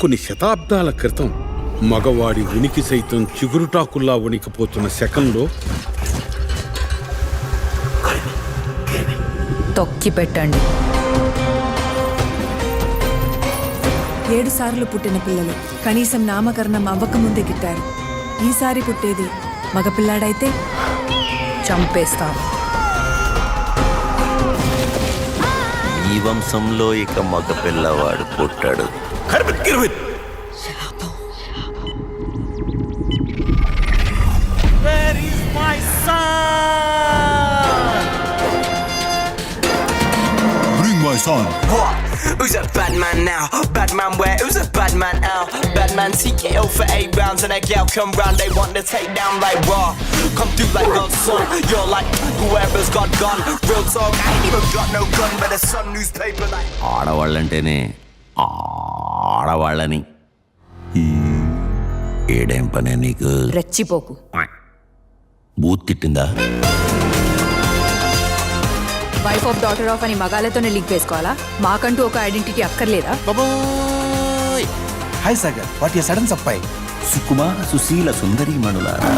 కొన్ని శతాబ్దాల క్రితం మగవాడి ఉనికి సైతం చిగురుటాకుల్లా వణికిపోతున్న శకంలో తొక్కి పెట్టండి. 7 సార్లు పుట్టిన పిల్లలు కనీసం నామకరణం అవ్వకముందే గిట్టారు. ఈసారి పుట్టేది మగపిల్లాడైతే చంపేస్తాం. ఈ వంశంలో ఇక మగ పిల్లవాడు పుట్టాడు. What? Who's a bad man now? Bad man where? Who's a bad man out? Bad man TKO for 8 rounds and a gal come round, they want to take down like raw. Come through like God's son. You're like whoever's got gun. Real talk, I ain't even got no gun, but a Sun newspaper like. ఆడవాళ్ళంటేనే ఆడవాళ్ళని. ఏడేం పనే నీకు? రెచ్చిపోకు. బూత్ తిట్టిందా? Wife of daughter of అని మగాలతోనే link వేసుకోవాలా? మాకంటూ ఒక ఐడెంటిటీ అక్కర్లేదా? Hi Sagar, what you sudden surprise? సుకుమార సుశీల సుందరీమణులారా,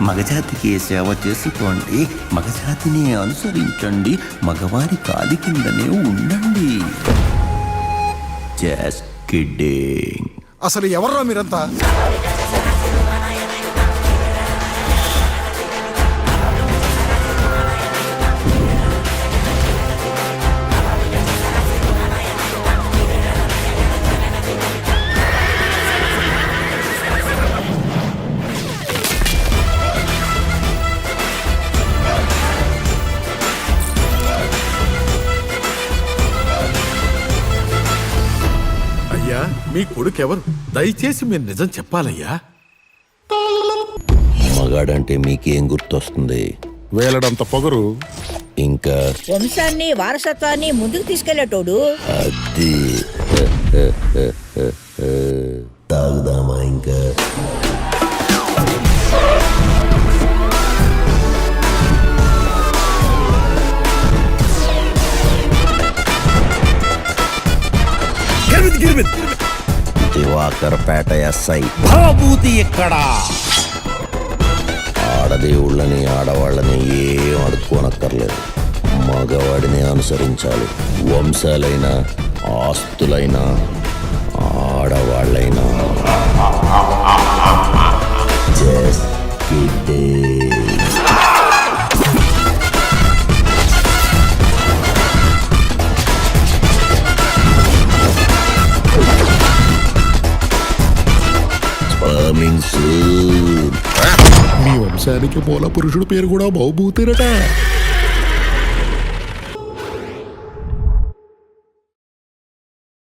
మగజాతికి సేవ చేసుకోండి, మగజాతిని అనుసరించండి, మగవారి కాలి కిందనే ఉండండి. Just kidding. అసలు ఎవర్రా మీరంతా? అయ్యా, మీ కొడుకెవరు? దయచేసి మీరు నిజం చెప్పాలయ్యా. మగాడంటే మీకేం గుర్తొస్తుంది? వేలడంత పొగరు. ఇంకా వంశాన్ని వారసత్వాన్ని ముందుకు తీసుకెళ్లేటోడు. అది తాగుదామా? ఇంకా దివాకర్పేట ఎస్ఐ బాబూతి ఎక్కడా? ఆడదేవుళ్ళని ఆడవాళ్ళని ఏం అడుక్కోనక్కర్లేదు, మగవాడిని అనుసరించాలి. వంశాలైనా ఆస్తులైనా ఆడవాళ్ళైనా. Just kidding. Coming soon. మీ వంశానికి మూల పురుషుడు పేరు కూడా బహుభూతిరట.